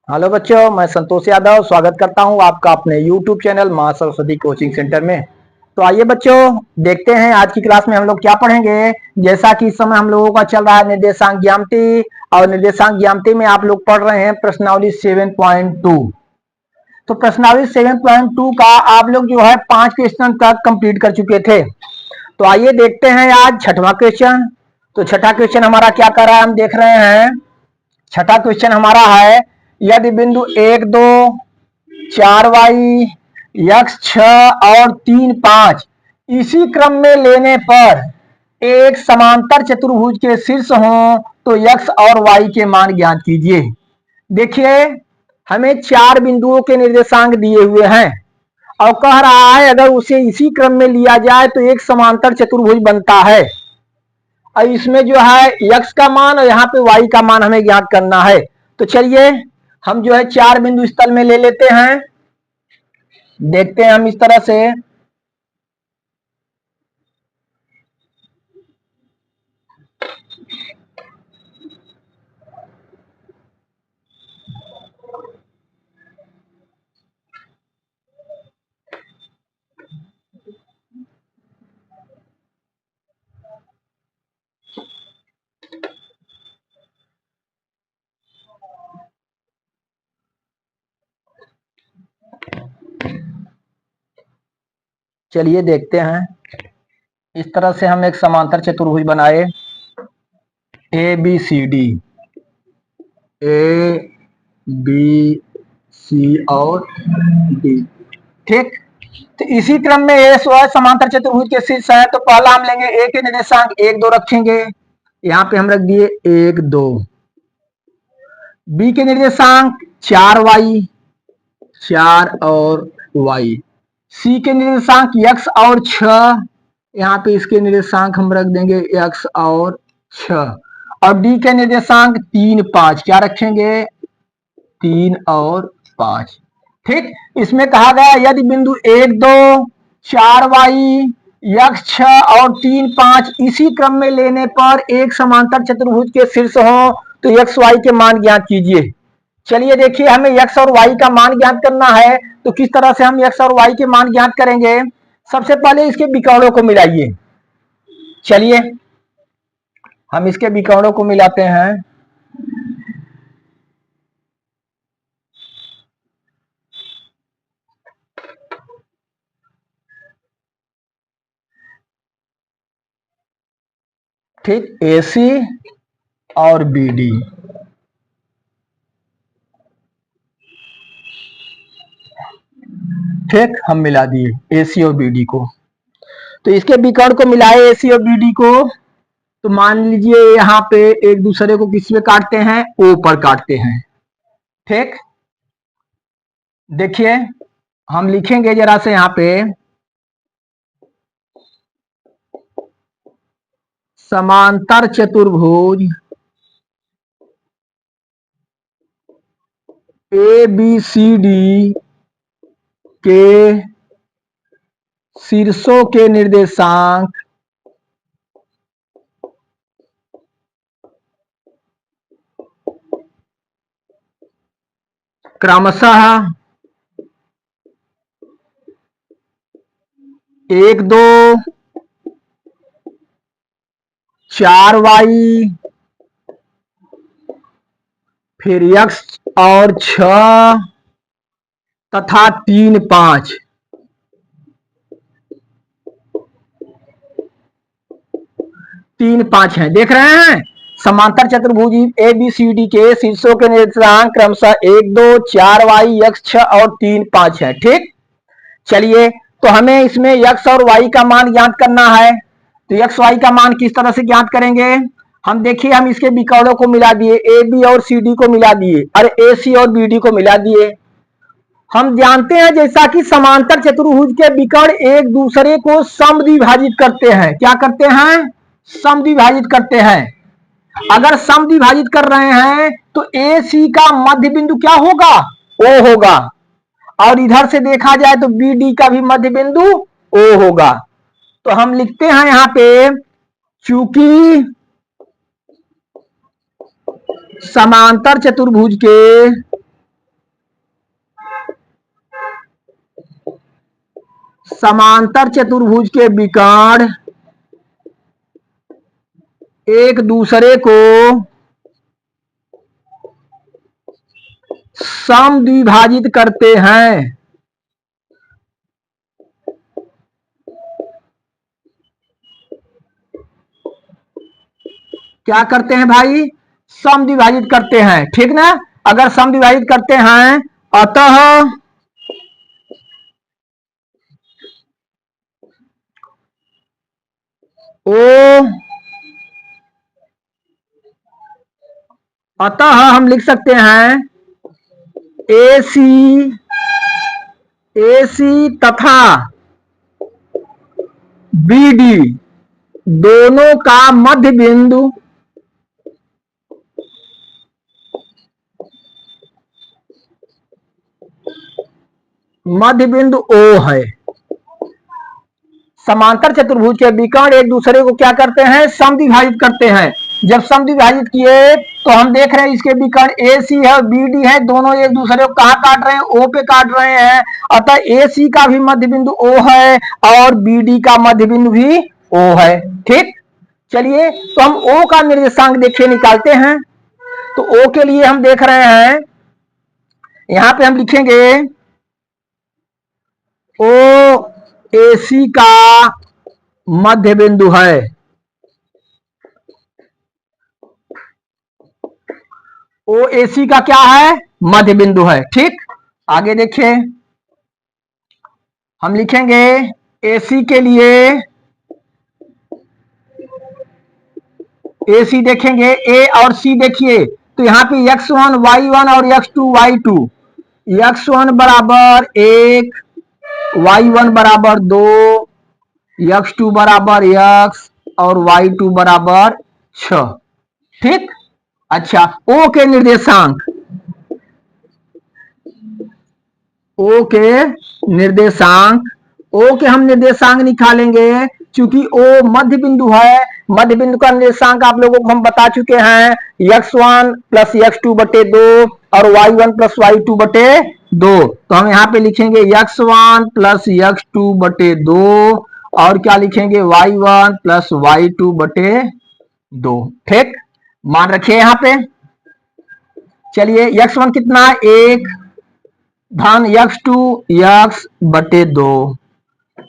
Hello बच्चों, मैं संतोष यादव स्वागत करता हूं आपका अपने YouTube चैनल मां सरस्वती कोचिंग सेंटर में। तो आइए बच्चों, देखते हैं आज की क्लास में हम लोग क्या पढ़ेंगे। जैसा कि इस समय हम लोगों का चल रहा है निर्देशांक ज्यामिति, और निर्देशांक ज्यामिति में आप लोग पढ़ रहे हैं प्रश्नावली 7.2। तो प्रश्नावली 7.2 का आप लोग जो है 5 क्वेश्चन तक कंप्लीट कर चुके थे। तो आइए देखते हैं आज छठवां क्वेश्चन। तो छठा क्वेश्चन हमारा क्या कर रहा है, हम देख रहे हैं। छठा क्वेश्चन हमारा है, यदि बिंदु 1 2 4y यक्स 6 और 3 5 इसी क्रम में लेने पर एक समांतर चतुर्भुज के शीर्ष हों तो यक्स और वाई के मान ज्ञात कीजिए। देखिए, हमें 4 बिंदुओं के निर्देशांक दिए हुए हैं और कह रहा है अगर उसे इसी क्रम में लिया जाए तो एक समांतर चतुर्भुज बनता है। और इसमें जो है यक्स का मान और यहाँ पे वाई का मान हमें ज्ञात करना है। तो चलिए हम जो है 4 बिंदु स्थल में ले लेते हैं। देखते हैं हम इस तरह से। चलिए देखते हैं। इस तरह से हम एक समांतर चतुर्भुज बनाए, A B C D, A B C और डी। ठीक, तो इसी क्रम में ए समांतर चतुर्भुज के शीर्ष है। तो पहला हम लेंगे ए के निर्देशांक 1 2 रखेंगे, यहाँ पे हम रख दिए 1 2। बी के निर्देशांक 4y 4 और y। सी के निर्देशांक x और 6, यहाँ पे इसके निर्देशांक हम रख देंगे x और 6। और डी के निर्देशांक 3 5, क्या रखेंगे 3 और 5। ठीक, इसमें कहा गया यदि बिंदु 1 2 4y यक्स 6 और 3 5 इसी क्रम में लेने पर एक समांतर चतुर्भुज के शीर्ष हो तो यक्स वाई के मान ज्ञात कीजिए। चलिए देखिए, हमें यक्स और वाई का मान ज्ञात करना है। तो किस तरह से हम यक्स और वाई के मान ज्ञात करेंगे, सबसे पहले इसके विकर्णों को मिलाइए। चलिए हम इसके विकर्णों को मिलाते हैं। ठीक, ए सी और बी डी। ठीक, हम मिला दिए ए सी और बी डी को। तो इसके विकर्ण को मिलाए ए सी और बी डी को। तो मान लीजिए यहाँ पे एक दूसरे को किस में काटते हैं, ओ पर काटते हैं। ठीक, देखिए हम लिखेंगे जरा से यहाँ पे, समांतर चतुर्भुज ए बी सी डी के शीर्षों के निर्देशांक क्रमशः 1 2 4y फिर यक्स और 6 तथा 3 5। 3 5 है, देख रहे हैं। समांतर चतुर्भुज ए बी सी डी के शीर्षों के निर्देशांक क्रमशः 1 2 4y यक्स 6 और 3 5 है। ठीक, चलिए तो हमें इसमें यक्स और वाई का मान ज्ञात करना है। तो यक्स वाई का मान किस तरह से ज्ञात करेंगे, हम देखिए हम इसके विकर्णों को मिला दिए, ए बी और सी डी को मिला दिए, और ए सी और बी डी को मिला दिए। हम जानते हैं जैसा कि समांतर चतुर्भुज के विकर्ण एक दूसरे को समद्विभाजित करते हैं। क्या करते हैं, समद्विभाजित करते हैं। अगर समद्विभाजित कर रहे हैं तो ए सी का मध्य बिंदु क्या होगा, ओ होगा। और इधर से देखा जाए तो बी डी का भी मध्य बिंदु ओ होगा। तो हम लिखते हैं यहाँ पे, चूंकि समांतर चतुर्भुज के समांतर चतुर्भुज के विकर्ण एक दूसरे को समद्विभाजित करते हैं। क्या करते हैं भाई? समद्विभाजित करते हैं, ठीक ना। अगर समद्विभाजित करते हैं, अतः ओ अतः हम लिख सकते हैं AC तथा BD दोनों का मध्य बिंदु O है। समांतर चतुर्भुज के विकर्ण एक दूसरे को क्या करते हैं? समद्विभाजित करते हैं। जब समद्विभाजित किए तो हम देख रहे हैं इसके विकर्ण AC है, BD है, दोनों एक दूसरे को कहाँ काट रहे हैं? O पे काट रहे हैं। अतः AC का भी मध्य बिंदु O है और BD का मध्य बिंदु भी O है, ठीक। चलिए तो हम O का निर्देशांक देखिए निकालते हैं। तो O के लिए हम देख रहे हैं, यहां पे हम लिखेंगे OAC का मध्य बिंदु है। OAC का क्या है? मध्य बिंदु है, ठीक। आगे देखिए, हम लिखेंगे AC के लिए, AC देखेंगे A और C देखिए, तो यहाँ पे x1 y1 और x2 y2, x1 बराबर 1, y1 बराबर 2, x2 बराबर x और y2 बराबर 6, ठीक। अच्छा, O के निर्देशांक, O के हम निर्देशांक निकालेंगे। चूंकि O मध्य बिंदु है, मध्य बिंदु का निर्देशांक आप लोगों को हम बता चुके हैं, x1 प्लस x2 बटे 2 और y1 प्लस y2 बटे 2। तो हम यहाँ पे लिखेंगे x1 प्लस x2 बटे 2 और क्या लिखेंगे? y1 प्लस y2 बटे 2, ठीक। मान रखिए यहाँ पे। चलिए, x1 कितना? 1 धन x2 x बटे 2।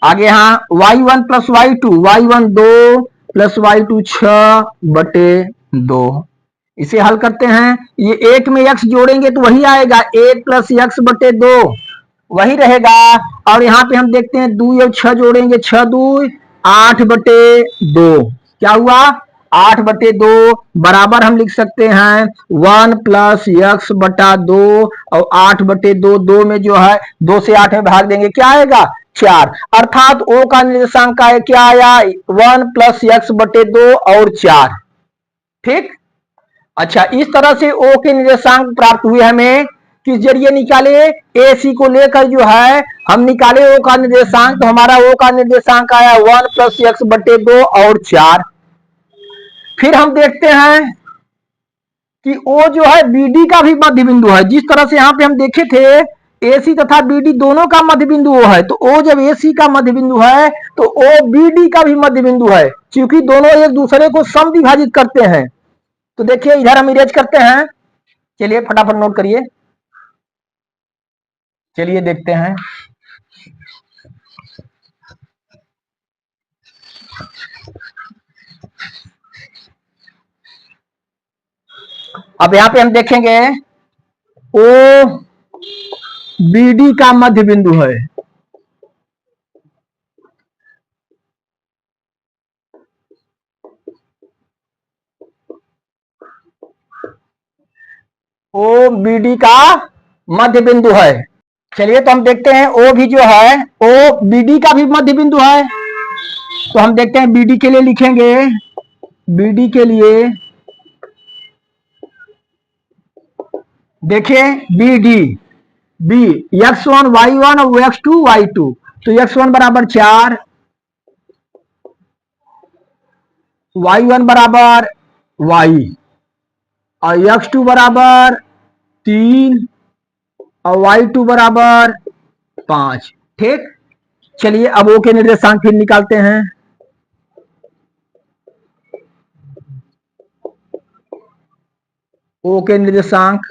आगे यहाँ y1 plus y2, y1 2 plus y2 6 बटे 2। इसे हल करते हैं, ये एक में x जोड़ेंगे तो वही आएगा, 1 प्लस x बटे 2 वही रहेगा। और यहाँ पे हम देखते हैं 2 और 6 जोड़ेंगे, 6 2 8 बटे 2। क्या हुआ? 8 बटे 2 बराबर हम लिख सकते हैं 1 प्लस x बटा 2 और 8 बटे 2, 2 में जो है 2 से 8 में भाग देंगे, क्या आएगा? 4। अर्थात O का निर्देशांक का क्या आया? 1 प्लस x बटे 2 और 4, ठीक। अच्छा, इस तरह से O के निर्देशांक प्राप्त हुए हमें। किस जरिए निकाले? AC को लेकर जो है हम निकाले O का निर्देशांक, तो हमारा O का निर्देशांक आया 1 प्लस x बटे 2 और 4। फिर हम देखते हैं कि O जो है BD का भी मध्य बिंदु है। जिस तरह से यहाँ पे हम देखे थे AC तथा BD दोनों का मध्य बिंदु O है, तो O जब AC का मध्य बिंदु है तो O BD का भी मध्य बिंदु है, क्योंकि दोनों एक दूसरे को समद्विभाजित करते हैं। तो देखिए इधर हम इरेज करते हैं। चलिए फटाफट नोट करिए। चलिए देखते हैं। अब यहां पे हम देखेंगे O BD का मध्य बिंदु है। O BD का मध्य बिंदु है। चलिए तो हम देखते हैं O भी जो है O BD का भी मध्य बिंदु है। तो हम देखते हैं BD के लिए लिखेंगे, BD के लिए देखिए BD B x1 y1 और x2 y2, तो x1 बराबर 4, y1 बराबर y और x2 बराबर 3 और y2 बराबर 5, ठीक। चलिए अब ओ के निर्देशांक फिर निकालते हैं। ओ के निर्देशांक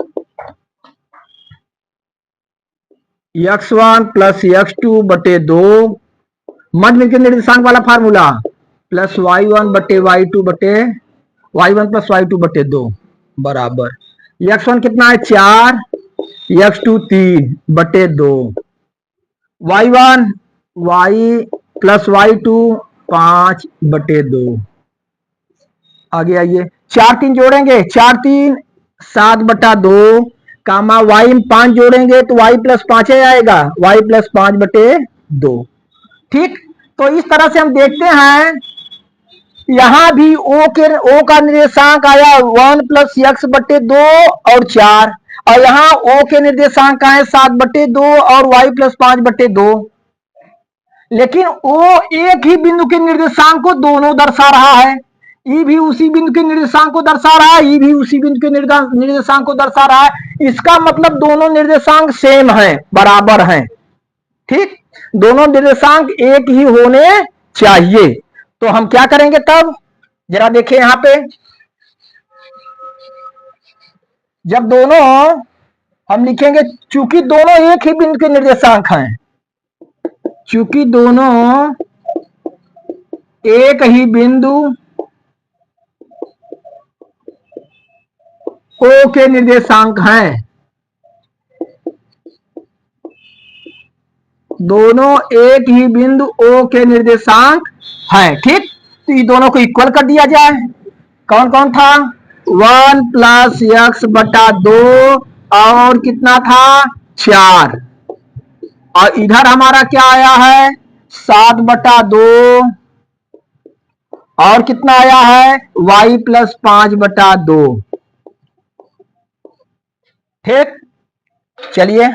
x1 प्लस x2 बटे 2 मध्य के निर्देशांक वाला फार्मूला प्लस y1 बटे y2 बटे y1 प्लस y2 बटे 2 बराबर x1 कितना है 4, x2 3 बटे 2, y1 y प्लस y2 5 बटे 2। आगे आइए 4 3 जोड़ेंगे 4 3 7 बटा 2 कामा y में 5 जोड़ेंगे तो y प्लस 5 आएगा y प्लस 5 बटे 2। ठीक, तो इस तरह से हम देखते हैं यहां भी ओ का निर्देशांक आया 1 प्लस एक्स बटे 2 और 4 और यहाँ ओ के निर्देशांक आए 7 बटे 2 और y प्लस 5 बटे 2। लेकिन ओ एक ही बिंदु के निर्देशांक को दोनों दर्शा रहा है, ई भी उसी बिंदु के निर्देशांक को दर्शा रहा है, ई भी उसी बिंदु के निर्देशांक को दर्शा रहा है। इसका मतलब दोनों निर्देशांक सेम है, बराबर हैं। ठीक, दोनों निर्देशांक एक ही होने चाहिए। तो हम क्या करेंगे तब, जरा देखिए यहां पे, जब दोनों हम लिखेंगे चूंकि दोनों एक ही बिंदु के निर्देशांक हैं, चूंकि दोनों एक ही बिंदु ओ के निर्देशांक हैं, दोनों एक ही बिंदु ओ के निर्देशांक हैं। ठीक, तो ये दोनों को इक्वल कर दिया जाए। कौन कौन था 1 प्लस एक्स बटा 2 और कितना था 4 और इधर हमारा क्या आया है 7 बटा 2 और कितना आया है y प्लस 5 बटा 2। ठीक, चलिए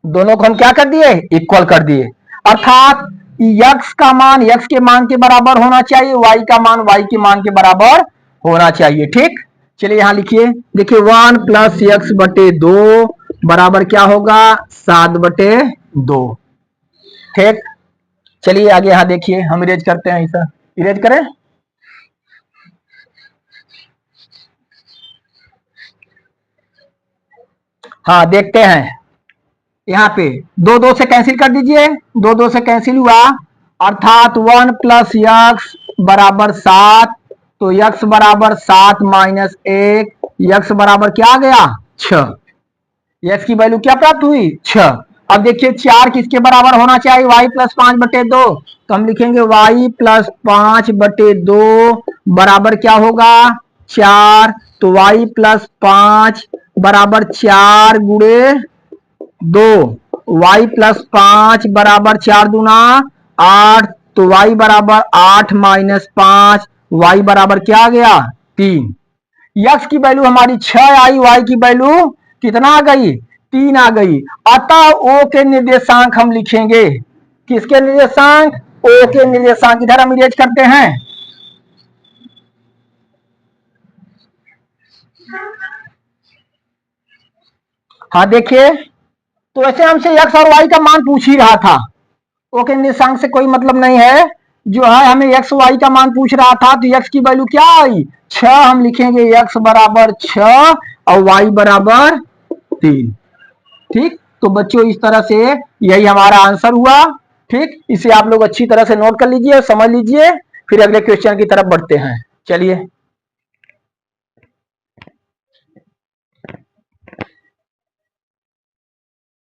दोनों को हम क्या कर दिए इक्वल कर दिए, अर्थात x का मान x के मान के बराबर होना चाहिए, y का मान y के मान के बराबर होना चाहिए। ठीक, चलिए यहां लिखिए, देखिए 1 प्लस एक्स बटे 2 बराबर क्या होगा 7 बटे 2। ठीक, चलिए आगे यहां देखिए, हम इरेज करते हैं, ऐसा इरेज करें। हाँ देखते हैं, यहाँ पे 2 2 से कैंसिल कर दीजिए, 2 2 से कैंसिल हुआ, अर्थात 1 प्लस एक्स बराबर 7, तो x बराबर 7 माइनस 1, x बराबर क्या आ गया 6, x की वैल्यू क्या प्राप्त हुई 6। अब देखिए 4 किसके बराबर होना चाहिए y प्लस 5 बटे 2, तो हम लिखेंगे y प्लस 5 बटे 2 बराबर क्या होगा 4, तो y प्लस 5 बराबर 4 गुणे 2, y प्लस 5 बराबर 4 दूना 8, तो y बराबर 8 माइनस 5, y बराबर क्या आ गया 3। x की वैल्यू हमारी 6 आई, y की वैल्यू कितना आ गई 3 आ गई। अतः o के निर्देशांक हम लिखेंगे, किसके निर्देशांक o के निर्देशांक, इधर हम इरेज करते हैं। हाँ देखिए, तो ऐसे हमसे x और y का मान पूछ ही रहा था, ओ के निर्देशांक से कोई मतलब नहीं है, जो है हमें x y का मान पूछ रहा था, तो x की वैल्यू क्या आई 6, हम लिखेंगे x बराबर 6 और y बराबर 3। ठीक, तो बच्चों इस तरह से यही हमारा आंसर हुआ। ठीक, इसे आप लोग अच्छी तरह से नोट कर लीजिए, समझ लीजिए, फिर अगले क्वेश्चन की तरफ बढ़ते हैं। चलिए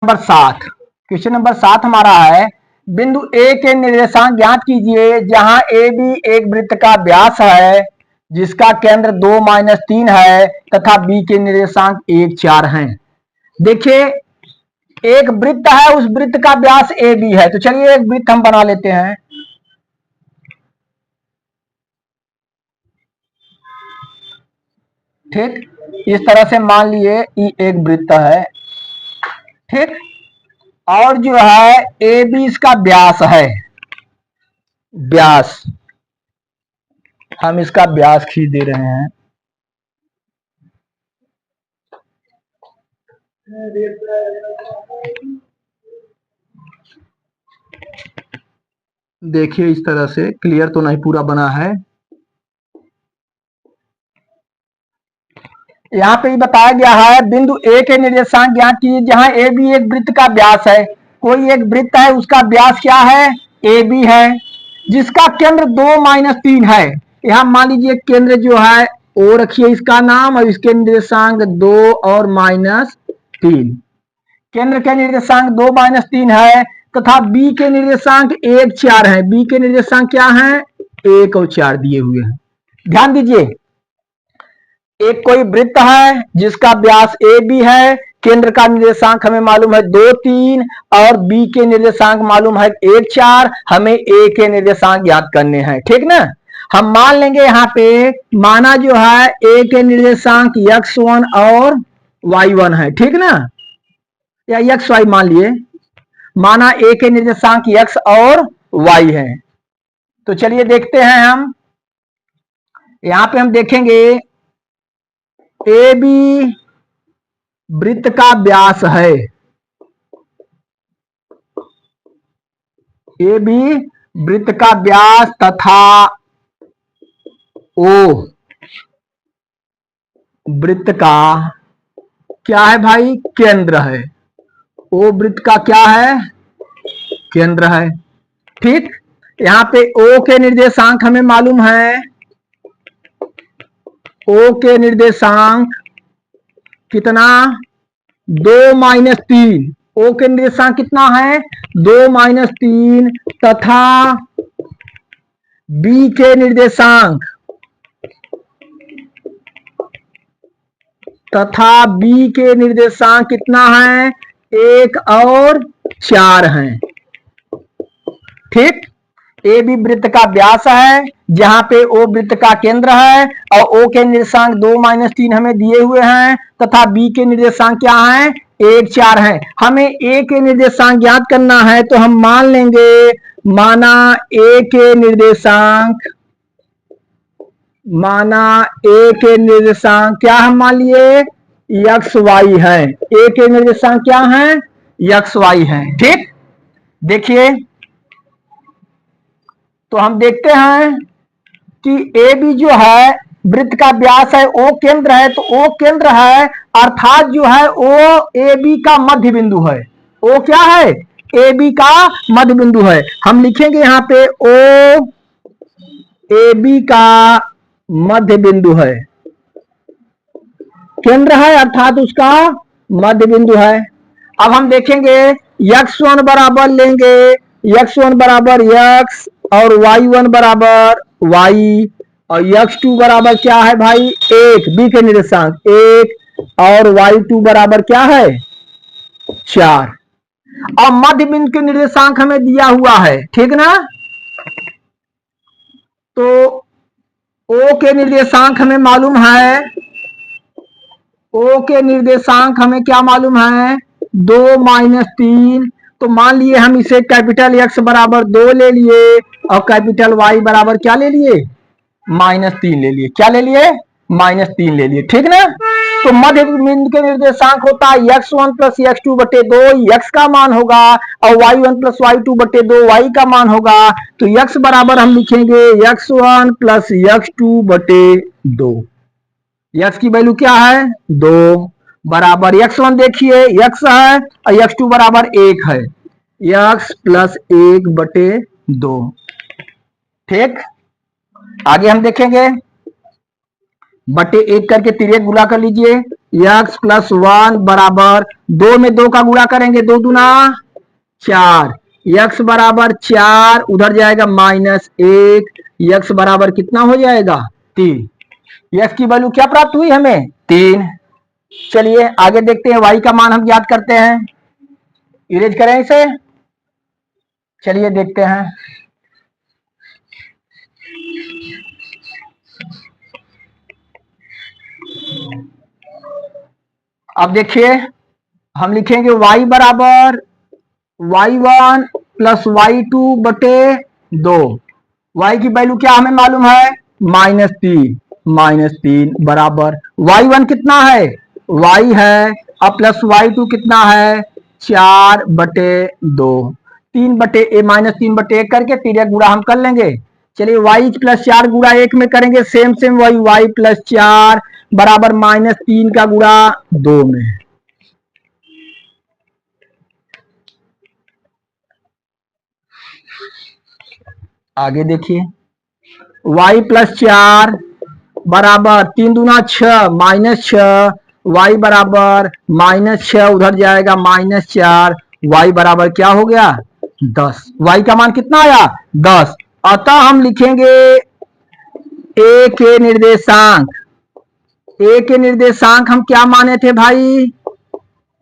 नंबर 7, क्वेश्चन नंबर 7 हमारा है, बिंदु ए के निर्देशांक ज्ञात कीजिए जहां ए बी एक वृत्त का व्यास है जिसका केंद्र 2 माइनस 3 है तथा बी के निर्देशांक 1 4 हैं। देखिए एक वृत्त है, उस वृत्त का व्यास ए बी है, तो चलिए एक वृत्त हम बना लेते हैं। ठीक, इस तरह से मान लिए ये एक वृत्त है। ठीक, और जो है ए बी इसका व्यास है, व्यास हम इसका व्यास खींच दे रहे हैं। देखिए इस तरह से क्लियर तो नहीं पूरा बना है। यहाँ पे बताया गया है बिंदु ए के निर्देशांक ज्ञात कीजिए जहां ए बी एक वृत्त का व्यास है। कोई एक वृत्त है उसका व्यास क्या है, ए बी है, जिसका केंद्र 2-3 है। यहाँ मान लीजिए केंद्र जो है ओ रखिए इसका नाम और इसके निर्देशांक 2 और -3। केंद्र के निर्देशांक 2-3 है तथा बी के निर्देशांक 1-4 है। बी के निर्देशांक क्या है, 1 और 4 दिए हुए हैं। ध्यान दीजिए एक कोई वृत्त है जिसका व्यास ए बी है, केंद्र का निर्देशांक हमें मालूम है 2-3 और बी के निर्देशांक मालूम है 1-4। हमें ए के निर्देशांक याद करने हैं, ठीक ना। हम मान लेंगे यहाँ पे माना जो है ए के निर्देशांक x1 और y1 है, ठीक ना, या xy मान लिए। माना ए के निर्देशांक x और y है। तो चलिए देखते हैं हम यहां पे हम देखेंगे ए बी वृत्त का व्यास है, ए बी वृत्त का व्यास तथा ओ वृत्त का क्या है भाई, केंद्र है। ओ वृत्त का क्या है, केंद्र है। ठीक, यहां पे ओ के निर्देशांक हमें मालूम है, ओ के निर्देशांक कितना, 2-3। ओ के निर्देशांक कितना है, 2-3 तथा बी के निर्देशांक कितना है, 1 और 4 है। ठीक, ए बी वृत्त का व्यास है जहां पे ओ वृत्त का केंद्र है और ओ के निर्देशांक 2-3 हमें दिए हुए हैं तथा बी के निर्देशांक क्या है, 1-4 है। हमें ए के निर्देशांक याद करना है तो हम मान लेंगे माना ए के निर्देशांक क्या हम मान लिए, एक्स वाई है। ए के निर्देशांक क्या है, एक्स वाई है। ठीक, देखिए तो हम देखते हैं कि ए बी जो है वृत्त का व्यास है, ओ केंद्र है, तो ओ केंद्र है अर्थात जो है ओ ए बी का मध्य बिंदु है। ओ क्या है, ए बी का मध्य बिंदु है। हम लिखेंगे यहाँ पे ओ ए बी का मध्य बिंदु है, केंद्र है अर्थात उसका मध्य बिंदु है। अब हम देखेंगे x1 बराबर लेंगे, x1 बराबर x और y1 बराबर y और x2 बराबर क्या है भाई, 1, बी के निर्देशांक 1 और y2 बराबर क्या है, 4। और मध्य बिंदु के निर्देशांक हमें दिया हुआ है, ठीक ना। तो ओ के निर्देशांक हमें मालूम है, ओ के निर्देशांक हमें क्या मालूम है, 2-3। तो मान लिए हम इसे कैपिटल x बराबर 2 ले लिए और कैपिटल y बराबर क्या ले लिए, -3 ले लिए। क्या ले लिए, -3 ले लिए, ठीक ना। तो मध्य बिंदु के निर्देशांक होता है x1 प्लस x2 बटे 2, x का मान होगा, और y1 प्लस y2 बटे 2, y का मान होगा। तो x बराबर हम लिखेंगे x1 प्लस x2 बटे 2। x की वैल्यू क्या है, 2 बराबर x1 देखिए x है और x2 बराबर 1 है, x प्लस 1 बटे 2। ठीक, आगे हम देखेंगे बटे 1 करके तिर्यक गुणा कर लीजिए, x प्लस 1 बराबर 2 में 2 का गुणा करेंगे, 2 दूना 4, x बराबर 4 उधर जाएगा -1, x बराबर कितना हो जाएगा, 3। x की वैल्यू क्या प्राप्त हुई हमें, 3। चलिए आगे देखते हैं, y का मान हम याद करते हैं, इरेज करें इसे। चलिए देखते हैं, अब देखिए हम लिखेंगे y बराबर y1 प्लस y2 बटे 2। y की वैल्यू क्या हमें मालूम है, -3 बराबर y1 कितना है, y है अब प्लस y2 कितना है 4/2, 3/1 करके तिर्यक गुणा हम कर लेंगे। चलिए y प्लस 4 गुणा 1 में करेंगे, सेम सेम वही y प्लस 4 बराबर -3 का गुणा 2 में। आगे देखिए y प्लस 4 बराबर 3 दूना 6 -6, y बराबर -6 उधर जाएगा -4, y बराबर क्या हो गया 10। y का मान कितना आया 10। अतः हम लिखेंगे a के निर्देशांक, a के निर्देशांक हम क्या माने थे भाई,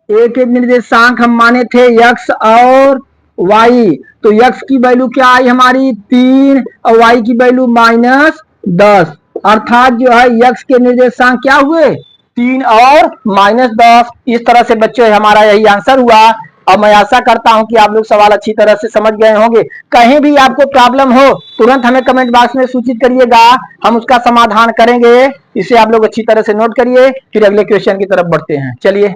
a के निर्देशांक हम माने थे x और y। तो x की वैल्यू क्या आई हमारी 3 और y की वैल्यू -10, अर्थात जो है x के निर्देशांक क्या हुए 3 और -10। इस तरह से बच्चों हमारा यही आंसर हुआ। और मैं आशा करता हूं कि आप लोग सवाल अच्छी तरह से समझ गए होंगे। कहीं भी आपको प्रॉब्लम हो तुरंत हमें कमेंट बॉक्स में सूचित करिएगा, हम उसका समाधान करेंगे। इसे आप लोग अच्छी तरह से नोट करिए, फिर अगले क्वेश्चन की तरफ बढ़ते हैं। चलिए।